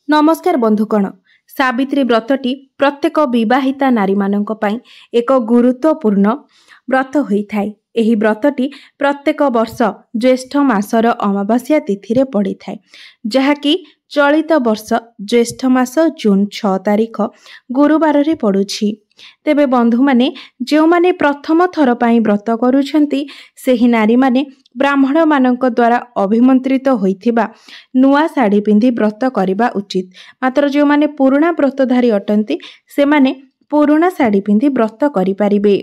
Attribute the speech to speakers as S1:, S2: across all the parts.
S1: नमस्कार बंधुगण। सावित्री व्रतटी प्रत्येक विवाहिता नारी मानक पई एक गुरुत्वपूर्ण व्रत होइथाय। एही व्रतटी प्रत्येक वर्ष ज्येष्ठ मासर अमावास्या तिथि रे पड़िथाय, जहाँकि चलित वर्ष ज्येष्ठ मास जून 6 तारिख गुरुवार रे पड़ुछि। तेबे बंधु माने जो माने प्रथम थर पई व्रत करूछंती सेही नारी माने ब्राह्मण मानक द्वारा अभिमंत्रित होइथिबा नुआ साड़ी पिंधि व्रत करिबा उचित। मात्र जो माने पुराणा व्रतधारी अटंती से माने पुराणा साड़ी पिंधि व्रत करि परिबे।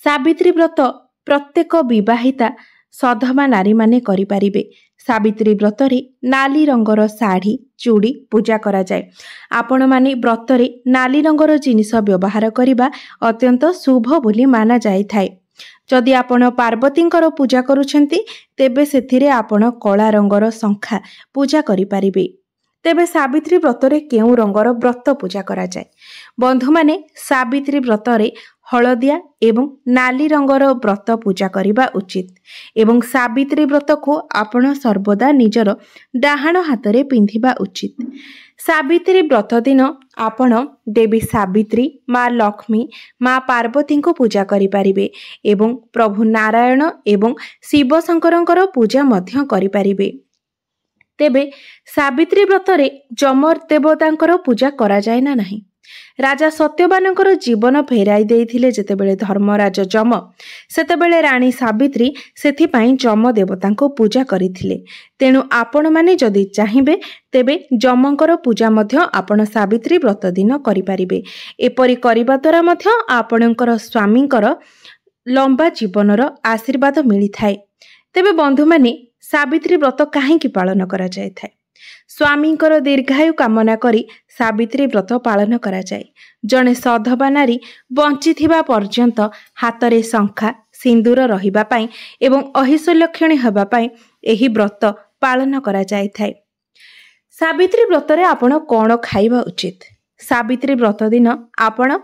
S1: सावित्री व्रत प्रत्येक विवाहिता सधवा नारी माने करि परिबे। सावित्री व्रत रे नाली रंगर साड़ी चूड़ी पूजा करा जाए। आपण माने व्रत रे नाली रंगर जिनिस व्यवहार करिबा अत्यंत शुभ बोली माना जाय थाए। जदि आपण पार्वतींकर पूजा करूछंती तेबे सेथिरे आपण कला रंगर शंखा पूजा करि परिबे। तेबे सावित्री व्रत रे केउ रंगर व्रत पूजा करा जाए? बंधु माने सावित्री व्रत रे हलदिया एवं नाली रंगर व्रत पूजा करिबा उचित एवं सावित्री व्रत को आपण सर्वदा निजर डाहाण हाथ रे पिंधिबा उचित। सावित्री व्रत दिन आपण देवी सावित्री, माँ लक्ष्मी, माँ पार्वती को पूजा करि परिबे एवं प्रभु नारायण एवं शिव शंकरंकर पूजा मध्य करि परिबे। तेबे सावित्री व्रत रे जमर देवतांकर पूजा करा जाय ना नहीं? राजा सत्यवानकर जीवन फेराई देइथिले जेतेबेले धर्मराज जम, सेतेबेले रानी सावित्री सेथिपाई जम देवतांको पूजा करिथिले। तेणु आपण माने जदि चाहिबे तेबे जमंकर पूजा मध्य आपण सावित्री व्रत दिन करि परिबे। एपरि करिबा द्वारा मध्य आपणकर स्वामींकर लंबा जीवनर आशीर्वाद मिली थाए। तेबे बंधु माने सावित्री व्रत काहेकि पालन करा जाय थाए? स्वामींकर दीर्घायु कामना करी सावित्री व्रत पालन करा जाए। जणे सधवा नारी बंचिथिबा पर्यंत हातरे शंखा सिंदूर रहिबा पाई एवं अहिशलक्षणी हेबा पाई एही व्रत पालन करा जाय थाए। सावित्री व्रत रे आपण कोन खाइबा उचित? सावित्री व्रत दिन आपण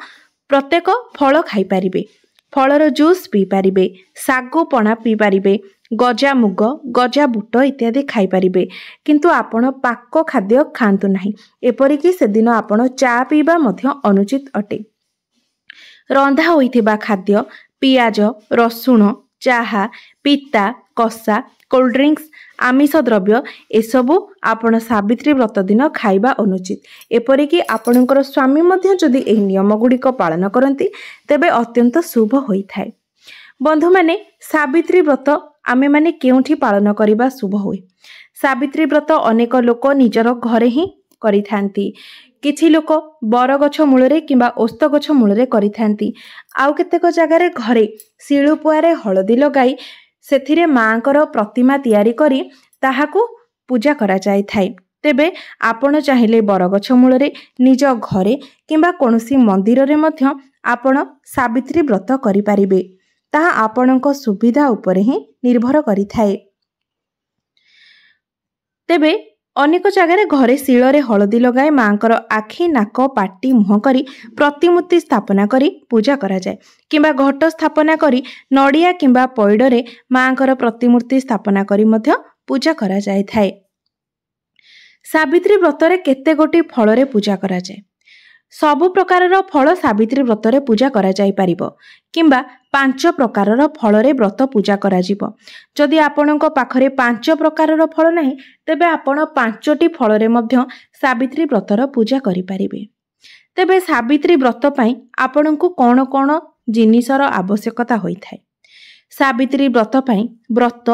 S1: प्रत्येक फल खाइ परिबे, फलर जूस पी परिबे, सागु पणा पी परिबे, गजा मुग, गजा बुट इत्यादि खाइ परिबे, किंतु आपण पाक खाद्य खांतु नाही। एपरिकी से दिन आपण चा पीबा मध्य अनुचित अटे। रंधा होइथिबा खाद्य पियाज, रसुण, चाहा, पिता, कसा, कोल्ड ड्रिंक्स, आमिष द्रव्य एसबु आपण सावित्री व्रत दिन खाइबा अनुचित। एपरिकी आपणकर स्वामी मध्य जदि एही नियम गुड़िक पालन करती तेबे अत्यंत शुभ होइथाए। बंधु माने सावित्री व्रत आमे माने केउठी पालन करिबा शुभ होय? सावित्री व्रत अनेक लोक निजर घरे ही करिथांती। किछि लोक बर गछ मूलरे किंबा ओस्त गछ मूलरे करिथांती। आउ केतेक जगारे घरे शिलुपुआरे हळदी लगाई सेथिरे मांकर प्रतिमा तैयारी करी ताहाकू पूजा करा जाय थाए। तेबे आपण चाहिले बरगछ मूलरे निज घरे किंबा कोनोसी मंदिर रे मध्य आपण सावित्री व्रत करि परिबे। ताहा आपणक सुविधा उपरे ही निर्भर करि थाए। तेबे अनेक जगारे घरे शिଳରେ हळदी लगाई मांकर आखि नाक पाटी मुह करी प्रतिमूर्ति स्थापना करी पूजा करा जाए किंबा घट स्थापना करी नड़िया किंबा पैडरे मांकर प्रतिमूर्ति स्थापना करी मध्य पूजा करा जाए थाए। सावित्री व्रत रे केते गोटी फल रे पूजा करा जाए? सबु प्रकारर फल सावित्री व्रत रे पूजा करा जाई परिबो किंबा 5 प्रकारर फल रे व्रत पूजा करा जिवो। जदि आपणक पाखरे 5 प्रकारर फल नाही तेबे आपण 5टी फल रे मध्य सावित्री व्रतर पूजा करि परिबे। तेबे सावित्री व्रत पई आपणकु कोन कोन जिनिसर आवश्यकता होई थाए? सावित्री व्रत पई व्रत,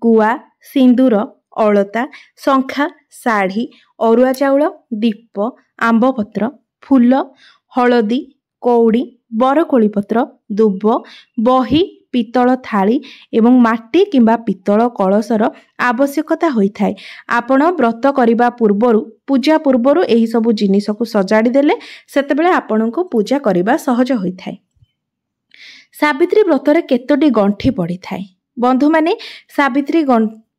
S1: गुआ, सिंदूर, अलता, शंखा, साड़ी, अरुआ चाउल, दीप, आंब पत्र, फूल, हलदी, कौड़ी, बरकोली पत्र, दुब, बही, पितल थाली एवं माटी किंबा पितल कलशर आवश्यकता होई थाए। आपण व्रत करिबा पूर्वरु पूजा पूर्वरु एही सबु जिनिस को सजाड़ी देले सेतेबेले आपणको पूजा करिबा सहज होई थाए। सावित्री व्रत रे केतोटी गंठी पड़ी थाए? बंधु माने सावित्री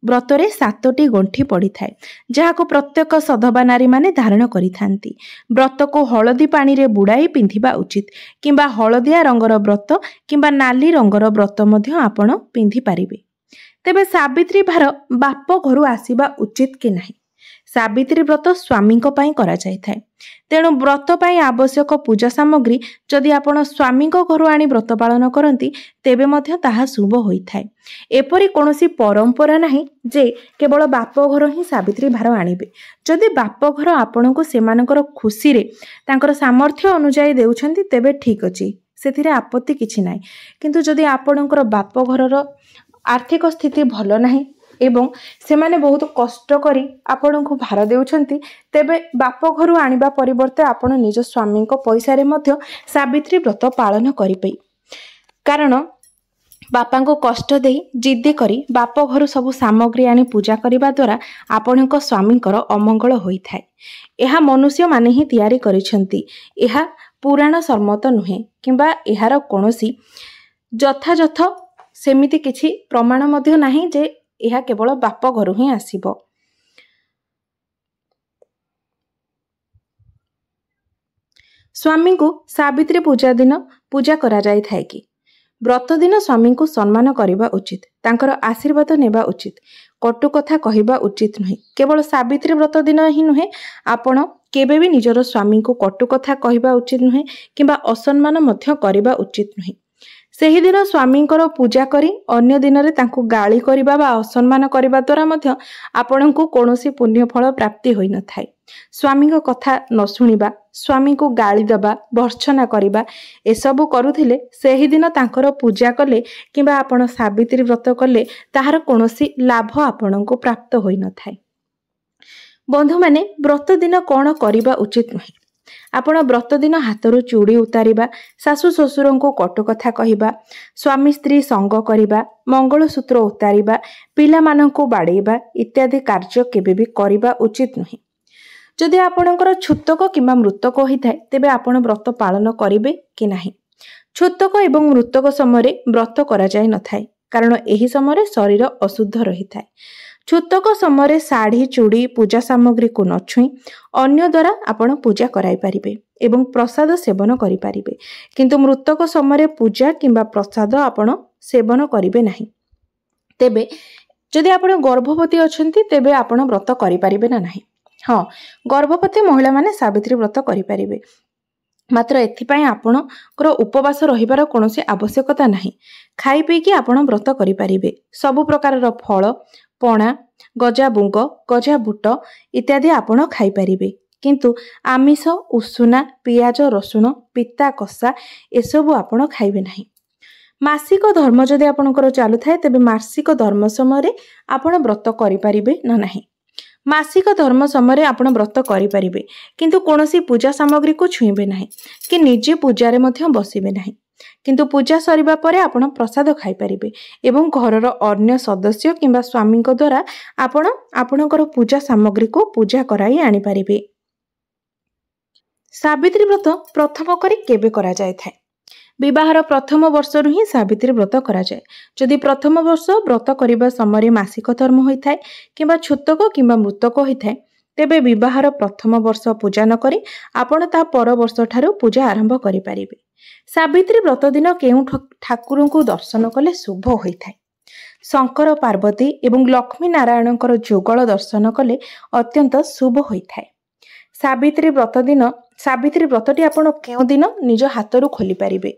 S1: व्रत रे 7टी गंठी पड़ी थाए, जहाको प्रत्येक सधवा नारी माने धारण करिथांती। व्रत को हलदी पानी रे बुड़ाई पिंधिबा उचित किंबा हलदिया रंगर व्रत किंबा नाली रंगर व्रत मध्य आपण पिंधि पारिबे। तेबे सावित्री भार बाप घरु आसीबा उचित कि नाही? ସାବିତ୍ରୀ ବ୍ରତ ସ୍ୱାମୀଙ୍କ ପାଇଁ କରାଯାଇଥାଏ। ତେଣୁ ବ୍ରତ ପାଇଁ ଆବଶ୍ୟକ ପୂଜା ସାମଗ୍ରୀ ଯଦି ଆପଣ ସ୍ୱାମୀଙ୍କ ଘରୁ ଆଣି ବ୍ରତ ପାଳନ କରନ୍ତି ତେବେ ମଧ୍ୟ ତାହା ଶୁଭ ହୋଇଥାଏ। ଏପରି କୌଣସି ପରମ୍ପରା ନାହିଁ ଯେ କେବଳ ବାପଘର ହିଁ ସାବିତ୍ରୀ ଭାର ଆଣିବେ। ଯଦି ବାପଘର ଆପଣଙ୍କୁ ସେମାନଙ୍କର ଖୁସିରେ ତାଙ୍କର ସାମର୍ଥ୍ୟ ଅନୁଯାୟୀ ଦେଉଛନ୍ତି ତେବେ ଠିକ୍ ଅଛି, ସେଥିରେ ଆପତ୍ତି କିଛି ନାହିଁ। କିନ୍ତୁ ଯଦି ଆପଣଙ୍କର ବାପଘରର ଆର୍ଥିକ ସ୍ଥିତି ଭଲ ନାହିଁ ଏବଂ ସେମାନେ ବହୁତ କଷ୍ଟ କରି ଆପଣଙ୍କୁ ଭାର ଦେଉଛନ୍ତି ତେବେ ବାପଘରୁ ଆଣିବା ପରିବର୍ତ୍ତେ ଆପଣ ନିଜ ସ୍ୱାମୀଙ୍କ ପଇସାରେ ମଧ୍ୟ ସାବିତ୍ରୀ ବ୍ରତ ପାଳନ କରିବେ। କାରଣ ବାପାଙ୍କୁ କଷ୍ଟ ଦେଇ ଜିଦ୍ଦି କରି ବାପ ଘରୁ ସବୁ ସାମଗ୍ରୀ ଆଣି ପୂଜା କରିବା ଦ୍ୱାରା ଆପଣଙ୍କ ସ୍ୱାମୀଙ୍କର ଅମଙ୍ଗଳ ହୋଇଥାଏ। ଏହା ମନୁଷ୍ୟମାନେ ହିଁ ତିଆରି କରିଛନ୍ତି। ଏହା ପୁରାଣ ସମ୍ମତ ନୁହେଁ କିମ୍ବା ଏହାର କୌଣସି ଯଥାଯଥ ସେମିତି କିଛି ପ୍ରମାଣ ମଧ୍ୟ ନାହିଁ ଯେ ଏହା କେବଳ ବାପ ଘରୁ ହିଁ ଆସିବ। ସ୍ୱାମୀଙ୍କୁ ସାବିତ୍ରୀ ପୂଜା ଦିନ ପୂଜା କରାଯାଇଥାଏ କି? ବ୍ରତ ଦିନ ସ୍ୱାମୀଙ୍କୁ ସମ୍ମାନ କରିବା ଉଚିତ, ତାଙ୍କର ଆଶୀର୍ବାଦ ନେବା ଉଚିତ, କଟୁ କଥା କହିବା ଉଚିତ ନୁହେଁ। କେବଳ ସାବିତ୍ରୀ ବ୍ରତ ଦିନ ହିଁ ନୁହେଁ, ଆପଣ କେବେ ବି ନିଜର ସ୍ୱାମୀଙ୍କୁ କଟୁ କଥା କହିବା ଉଚିତ ନୁହେଁ କିମ୍ବା ଅସମ୍ମାନ ମଧ୍ୟ କରିବା ଉଚିତ ନୁହେଁ। ସେହିଦିନ ସ୍ୱାମୀଙ୍କର ପୂଜା କରି ଅନ୍ୟ ଦିନରେ ତାଙ୍କୁ ଗାଳି କରିବା ବା ଅସମ୍ମାନ କରିବା ଦ୍ୱାରା ମଧ୍ୟ ଆପଣଙ୍କୁ କୌଣସି ପୁଣ୍ୟ ଫଳ ପ୍ରାପ୍ତି ହୋଇନଥାଏ। ସ୍ୱାମୀଙ୍କ କଥା ନ ଶୁଣିବା, ସ୍ୱାମୀଙ୍କୁ ଗାଳି ଦେବା, ଭର୍ତ୍ସନା କରିବା ଏସବୁ କରୁଥିଲେ ସେହିଦିନ ତାଙ୍କର ପୂଜା କଲେ କିମ୍ବା ଆପଣ ସାବିତ୍ରୀ ବ୍ରତ କଲେ ତାହାର କୌଣସି ଲାଭ ଆପଣଙ୍କୁ ପ୍ରାପ୍ତ ହୋଇନଥାଏ। ବନ୍ଧୁମାନେ, ବ୍ରତ ଦିନ କ'ଣ କରିବା ଉଚିତ ନୁହେଁ? ଆପଣ ବ୍ରତ ଦିନ ହାତରୁ ଚୁଡ଼ି ଉତାରିବା, ଶାଶୁ ଶ୍ୱଶୁରଙ୍କୁ କଟୁ କଥା କହିବା, ସ୍ୱାମୀ ସ୍ତ୍ରୀ ସଙ୍ଗ କରିବା, ମଙ୍ଗଳସୂତ୍ର ଉତାରିବା, ପିଲାମାନଙ୍କୁ ବାଡ଼େଇବା ଇତ୍ୟାଦି କାର୍ଯ୍ୟ କେବେ ବି କରିବା ଉଚିତ ନୁହେଁ। ଯଦି ଆପଣଙ୍କର ଛୁତକ କିମ୍ବା ମୃତକ ହୋଇଥାଏ ତେବେ ଆପଣ ବ୍ରତ ପାଳନ କରିବେ କି ନାହିଁ? ଛୁତକ ଏବଂ ମୃତକ ସମୟରେ ବ୍ରତ କରାଯାଇ ନଥାଏ, କାରଣ ଏହି ସମୟରେ ଶରୀର ଅଶୁଦ୍ଧ ରହିଥାଏ। ଛୁତକ ସମୟରେ ଶାଢ଼ୀ, ଚୁଡ଼ି, ପୂଜା ସାମଗ୍ରୀକୁ ନ ଛୁଇଁ ଅନ୍ୟ ଦ୍ୱାରା ଆପଣ ପୂଜା କରାଇପାରିବେ ଏବଂ ପ୍ରସାଦ ସେବନ କରିପାରିବେ। କିନ୍ତୁ ମୃତକ ସମୟରେ ପୂଜା କିମ୍ବା ପ୍ରସାଦ ଆପଣ ସେବନ କରିବେ ନାହିଁ। ତେବେ ଯଦି ଆପଣ ଗର୍ଭବତୀ ଅଛନ୍ତି ତେବେ ଆପଣ ବ୍ରତ କରିପାରିବେ ନା ନାହିଁ? ହଁ, ଗର୍ଭବତୀ ମହିଳାମାନେ ସାବିତ୍ରୀ ବ୍ରତ କରିପାରିବେ, ମାତ୍ର ଏଥିପାଇଁ ଆପଣଙ୍କର ଉପବାସ ରହିବାର କୌଣସି ଆବଶ୍ୟକତା ନାହିଁ। ଖାଇ ପିଇକି ଆପଣ ବ୍ରତ କରିପାରିବେ। ସବୁ ପ୍ରକାରର ଫଳ, ପଣା, ଗଜା ବୁଙ୍ଗ, ଗଜା ବୁଟ ଇତ୍ୟାଦି ଆପଣ ଖାଇପାରିବେ। କିନ୍ତୁ ଆମିଷ, ଉଷୁନା, ପିଆଜ, ରସୁଣ, ପିତା, କଷା ଏସବୁ ଆପଣ ଖାଇବେ ନାହିଁ। ମାସିକ ଧର୍ମ ଯଦି ଆପଣଙ୍କର ଚାଲୁଥାଏ ତେବେ ମାସିକ ଧର୍ମ ସମୟରେ ଆପଣ ବ୍ରତ କରିପାରିବେ ନା ନାହିଁ? ମାସିକ ଧର୍ମ ସମୟରେ ଆପଣ ବ୍ରତ କରିପାରିବେ, କିନ୍ତୁ କୌଣସି ପୂଜା ସାମଗ୍ରୀକୁ ଛୁଇଁବେ ନାହିଁ କି ନିଜେ ପୂଜାରେ ମଧ୍ୟ ବସିବେ ନାହିଁ। କିନ୍ତୁ ପୂଜା ସରିବା ପରେ ଆପଣ ପ୍ରସାଦ ଖାଇପାରିବେ ଏବଂ ଘରର ଅନ୍ୟ ସଦସ୍ୟ କିମ୍ବା ସ୍ୱାମୀଙ୍କ ଦ୍ୱାରା ଆପଣ ଆପଣଙ୍କର ପୂଜା ସାମଗ୍ରୀକୁ ପୂଜା କରାଇ ଆଣିପାରିବେ। ସାବିତ୍ରୀ ବ୍ରତ ପ୍ରଥମ କରି କେବେ କରାଯାଇଥାଏ? ବିବାହର ପ୍ରଥମ ବର୍ଷରୁ ହିଁ ସାବିତ୍ରୀ ବ୍ରତ କରାଯାଏ। ଯଦି ପ୍ରଥମ ବର୍ଷ ବ୍ରତ କରିବା ସମୟରେ ମାସିକ ଧର୍ମ ହୋଇଥାଏ କିମ୍ବା ଛୁତକ କିମ୍ବା ମୃତକ ହୋଇଥାଏ ତେବେ ବିବାହର ପ୍ରଥମ ବର୍ଷ ପୂଜା ନ କରି ଆପଣ ତା ପର ବର୍ଷ ଠାରୁ ପୂଜା ଆରମ୍ଭ କରିପାରିବେ। ସାବିତ୍ରୀ ବ୍ରତ ଦିନ କେଉଁ ଠାକୁରଙ୍କୁ ଦର୍ଶନ କଲେ ଶୁଭ ହୋଇଥାଏ? ଶଙ୍କର, ପାର୍ବତୀ ଏବଂ ଲକ୍ଷ୍ମୀ ନାରାୟଣଙ୍କର ଯୁଗଳ ଦର୍ଶନ କଲେ ଅତ୍ୟନ୍ତ ଶୁଭ ହୋଇଥାଏ। ସାବିତ୍ରୀ ବ୍ରତଟି ଆପଣ କେଉଁ ଦିନ ନିଜ ହାତରୁ ଖୋଲିପାରିବେ?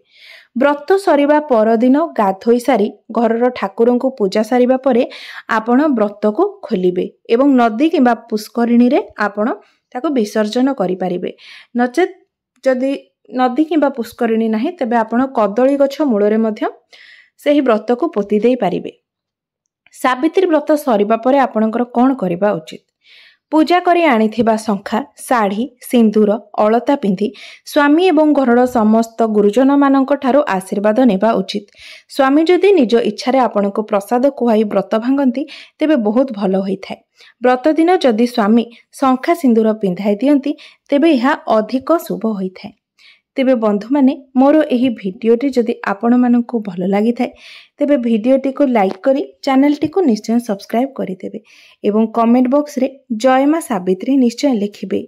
S1: ବ୍ରତ ସରିବା ପରଦିନ ଗାଧୋଇ ସାରି ଘରର ଠାକୁରଙ୍କୁ ପୂଜା ସାରିବା ପରେ ଆପଣ ବ୍ରତକୁ ଖୋଲିବେ ଏବଂ ନଦୀ କିମ୍ବା ପୁଷ୍କରିଣୀରେ ଆପଣ ତାକୁ ବିସର୍ଜନ କରିପାରିବେ। ନଚେତ୍ ଯଦି ନଦୀ କିମ୍ବା ପୁଷ୍କରିଣୀ ନାହିଁ ତେବେ ଆପଣ କଦଳୀ ଗଛ ମୂଳରେ ମଧ୍ୟ ସେହି ବ୍ରତକୁ ପୋତି ଦେଇପାରିବେ। ସାବିତ୍ରୀ ବ୍ରତ ସରିବା ପରେ ଆପଣଙ୍କର କ'ଣ କରିବା ଉଚିତ? ପୂଜା କରି ଆଣିଥିବା ଶଙ୍ଖା, ଶାଢ଼ୀ, ସିନ୍ଦୁର, ଅଳତା ପିନ୍ଧି ସ୍ୱାମୀ ଏବଂ ଘରର ସମସ୍ତ ଗୁରୁଜନମାନଙ୍କ ଠାରୁ ଆଶୀର୍ବାଦ ନେବା ଉଚିତ। ସ୍ୱାମୀ ଯଦି ନିଜ ଇଚ୍ଛାରେ ଆପଣଙ୍କୁ ପ୍ରସାଦ ଖୁଆଇ ବ୍ରତ ଭାଙ୍ଗନ୍ତି ତେବେ ବହୁତ ଭଲ ହୋଇଥାଏ। ବ୍ରତ ଦିନ ଯଦି ସ୍ୱାମୀ ଶଙ୍ଖା ସିନ୍ଦୁର ପିନ୍ଧାଇ ଦିଅନ୍ତି ତେବେ ଏହା ଅଧିକ ଶୁଭ ହୋଇଥାଏ। ତେବେ ବନ୍ଧୁମାନେ, ମୋର ଏହି ଭିଡ଼ିଓଟି ଯଦି ଆପଣମାନଙ୍କୁ ଭଲ ଲାଗିଥାଏ ତେବେ ଭିଡ଼ିଓଟିକୁ ଲାଇକ୍ କରି ଚ୍ୟାନେଲଟିକୁ ନିଶ୍ଚୟ ସବସ୍କ୍ରାଇବ୍ କରିଦେବେ ଏବଂ କମେଣ୍ଟ ବକ୍ସରେ ଜୟ ମା ସାବିତ୍ରୀ ନିଶ୍ଚୟ ଲେଖିବେ।